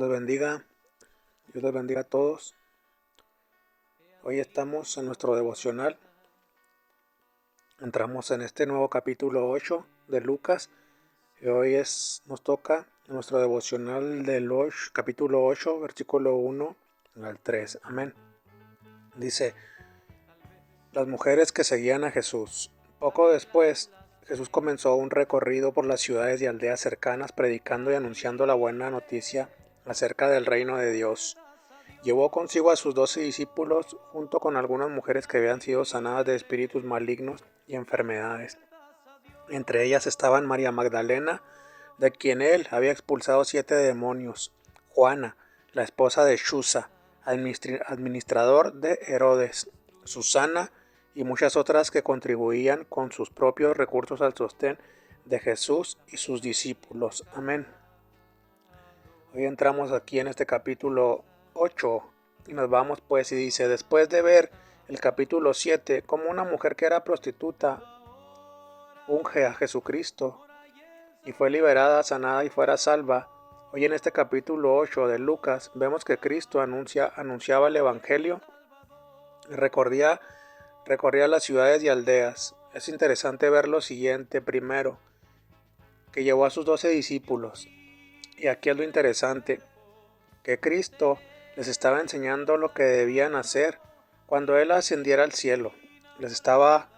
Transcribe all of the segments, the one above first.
les bendiga. Dios les bendiga a todos. Hoy estamos en nuestro devocional. Entramos en este nuevo capítulo 8 de Lucas. Y hoy nos toca nuestro devocional del capítulo 8, versículo 1 al 3. Amén. Dice: las mujeres que seguían a Jesús. Poco después, Jesús comenzó un recorrido por las ciudades y aldeas cercanas, predicando y anunciando la buena noticia acerca del reino de Dios. Llevó consigo a sus 12 discípulos, junto con algunas mujeres que habían sido sanadas de espíritus malignos y enfermedades. Entre ellas estaban María Magdalena, de quien él había expulsado 7 demonios; Juana, la esposa de Chuza, administrador de Herodes; Susana y muchas otras que contribuían con sus propios recursos al sostén de Jesús y sus discípulos. Amén. Hoy entramos aquí en este capítulo 8 y nos vamos pues y dice: después de ver el capítulo 7, como una mujer que era prostituta unge a Jesucristo y fue liberada, sanada y fuera salva, hoy en este capítulo 8 de Lucas vemos que Cristo anunciaba el Evangelio y recorría las ciudades y aldeas. Es interesante ver lo siguiente: primero, que llevó a sus 12 discípulos. Y aquí es lo interesante, que Cristo les estaba enseñando lo que debían hacer cuando Él ascendiera al cielo. Les estaba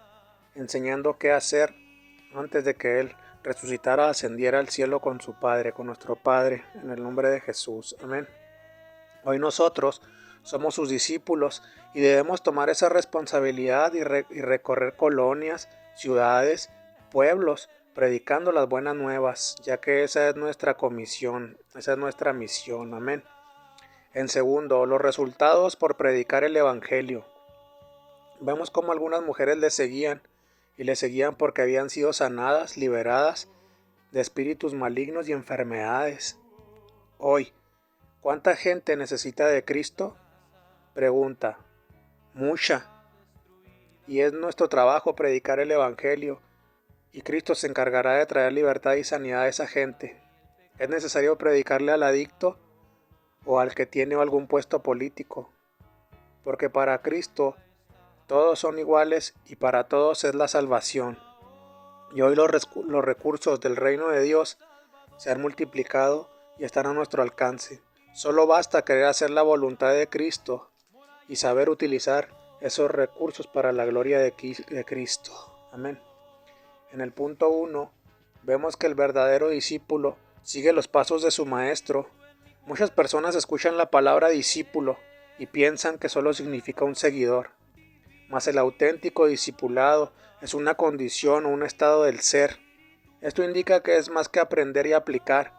enseñando qué hacer antes de que Él resucitara, ascendiera al cielo con su Padre, con nuestro Padre, en el nombre de Jesús. Amén. Hoy nosotros somos sus discípulos y debemos tomar esa responsabilidad y recorrer colonias, ciudades, pueblos, predicando las buenas nuevas, ya que esa es nuestra comisión, esa es nuestra misión. Amén. En segundo, los resultados por predicar el Evangelio. Vemos cómo algunas mujeres le seguían porque habían sido sanadas, liberadas de espíritus malignos y enfermedades. Hoy, ¿cuánta gente necesita de Cristo? Pregunta. Mucha. Y es nuestro trabajo predicar el Evangelio, y Cristo se encargará de traer libertad y sanidad a esa gente. Es necesario predicarle al adicto o al que tiene algún puesto político, porque para Cristo todos son iguales y para todos es la salvación. Y hoy los recursos del reino de Dios se han multiplicado y están a nuestro alcance. Solo basta querer hacer la voluntad de Cristo y saber utilizar esos recursos para la gloria de Cristo. Amén. En el punto 1 vemos que el verdadero discípulo sigue los pasos de su maestro. Muchas personas escuchan la palabra discípulo y piensan que solo significa un seguidor. Mas el auténtico discipulado es una condición o un estado del ser. Esto indica que es más que aprender y aplicar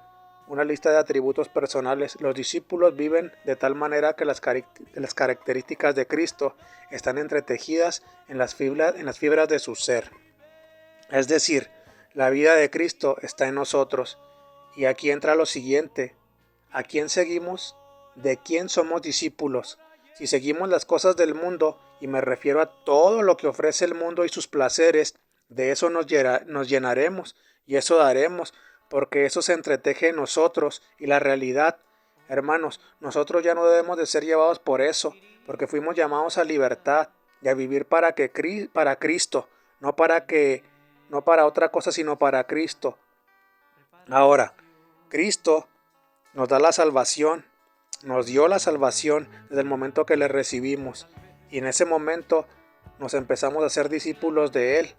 una lista de atributos personales. Los discípulos viven de tal manera que las características de Cristo están entretejidas en las fibras de su ser. Es decir, la vida de Cristo está en nosotros. Y aquí entra lo siguiente: ¿a quién seguimos? ¿De quién somos discípulos? Si seguimos las cosas del mundo, y me refiero a todo lo que ofrece el mundo y sus placeres, de eso nos llenaremos y eso daremos, porque eso se entreteje en nosotros y la realidad. Hermanos, nosotros ya no debemos de ser llevados por eso, porque fuimos llamados a libertad y a vivir para Cristo, no para otra cosa, sino para Cristo. Ahora, Cristo nos da la salvación, nos dio la salvación desde el momento que le recibimos, y en ese momento nos empezamos a ser discípulos de Él.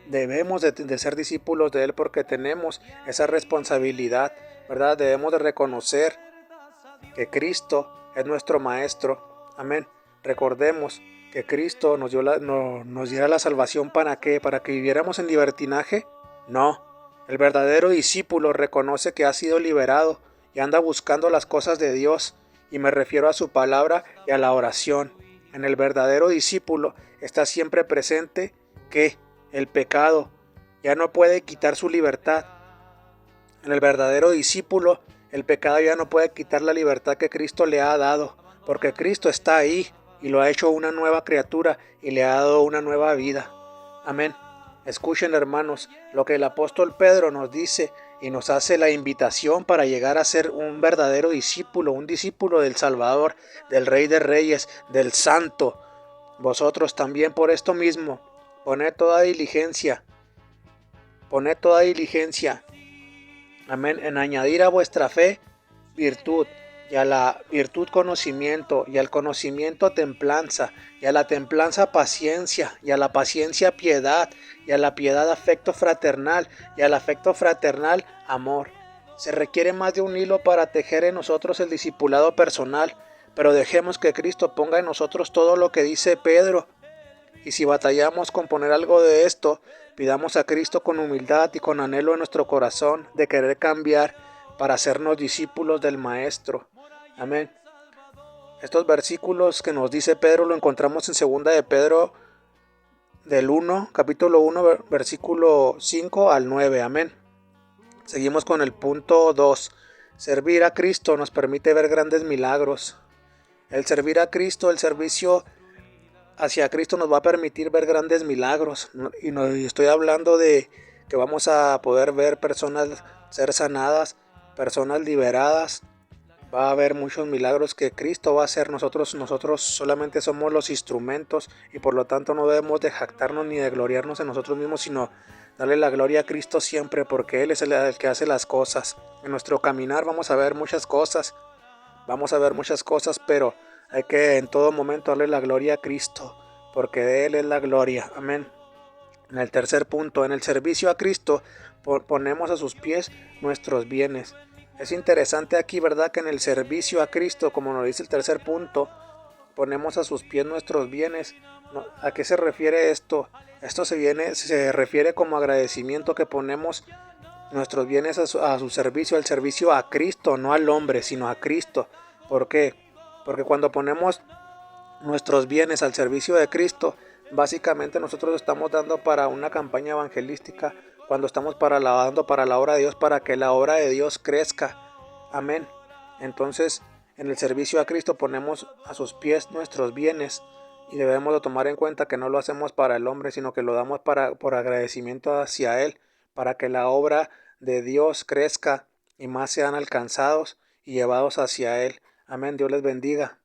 Debemos de ser discípulos de Él porque tenemos esa responsabilidad, ¿verdad? Debemos de reconocer que Cristo es nuestro Maestro. Amén. Recordemos que Cristo nos diera la salvación. ¿Para qué? ¿Para que viviéramos en libertinaje? No. El verdadero discípulo reconoce que ha sido liberado y anda buscando las cosas de Dios, y me refiero a su palabra y a la oración. En el verdadero discípulo está siempre presente que el pecado ya no puede quitar su libertad. En el verdadero discípulo, el pecado ya no puede quitar la libertad que Cristo le ha dado, porque Cristo está ahí y lo ha hecho una nueva criatura y le ha dado una nueva vida. Amén. Escuchen, hermanos, lo que el apóstol Pedro nos dice y nos hace la invitación para llegar a ser un verdadero discípulo, un discípulo del Salvador, del Rey de Reyes, del Santo. Vosotros también por esto mismo, poned toda diligencia, amén, en añadir a vuestra fe virtud, y a la virtud conocimiento, y al conocimiento templanza, y a la templanza paciencia, y a la paciencia piedad, y a la piedad afecto fraternal, y al afecto fraternal amor. Se requiere más de un hilo para tejer en nosotros el discipulado personal, pero dejemos que Cristo ponga en nosotros todo lo que dice Pedro. Y si batallamos con poner algo de esto, pidamos a Cristo con humildad y con anhelo en nuestro corazón de querer cambiar para hacernos discípulos del Maestro. Amén. Estos versículos que nos dice Pedro lo encontramos en 2 de Pedro capítulo 1, versículo 5 al 9. Amén. Seguimos con el punto 2. Servir a Cristo nos permite ver grandes milagros. El servir a Cristo, el servicio hacia Cristo nos va a permitir ver grandes milagros. Y estoy hablando de que vamos a poder ver personas ser sanadas, personas liberadas. Va a haber muchos milagros que Cristo va a hacer. Nosotros solamente somos los instrumentos y por lo tanto no debemos de jactarnos ni de gloriarnos en nosotros mismos, sino darle la gloria a Cristo siempre, porque Él es el que hace las cosas. En nuestro caminar vamos a ver muchas cosas, pero hay que en todo momento darle la gloria a Cristo, porque de Él es la gloria. Amén. En el tercer punto, en el servicio a Cristo ponemos a sus pies nuestros bienes. Es interesante aquí, ¿verdad? Que en el servicio a Cristo, como nos dice el tercer punto, ponemos a sus pies nuestros bienes. ¿A qué se refiere esto? Esto se refiere como agradecimiento que ponemos nuestros bienes a su servicio, al servicio a Cristo, no al hombre, sino a Cristo. ¿Por qué? Porque cuando ponemos nuestros bienes al servicio de Cristo, básicamente nosotros estamos dando para una campaña evangelística, cuando estamos dando para la obra de Dios, para que la obra de Dios crezca. Amén. Entonces, en el servicio a Cristo ponemos a sus pies nuestros bienes y debemos de tomar en cuenta que no lo hacemos para el hombre, sino que lo damos por agradecimiento hacia Él, para que la obra de Dios crezca y más sean alcanzados y llevados hacia Él. Amén. Dios les bendiga.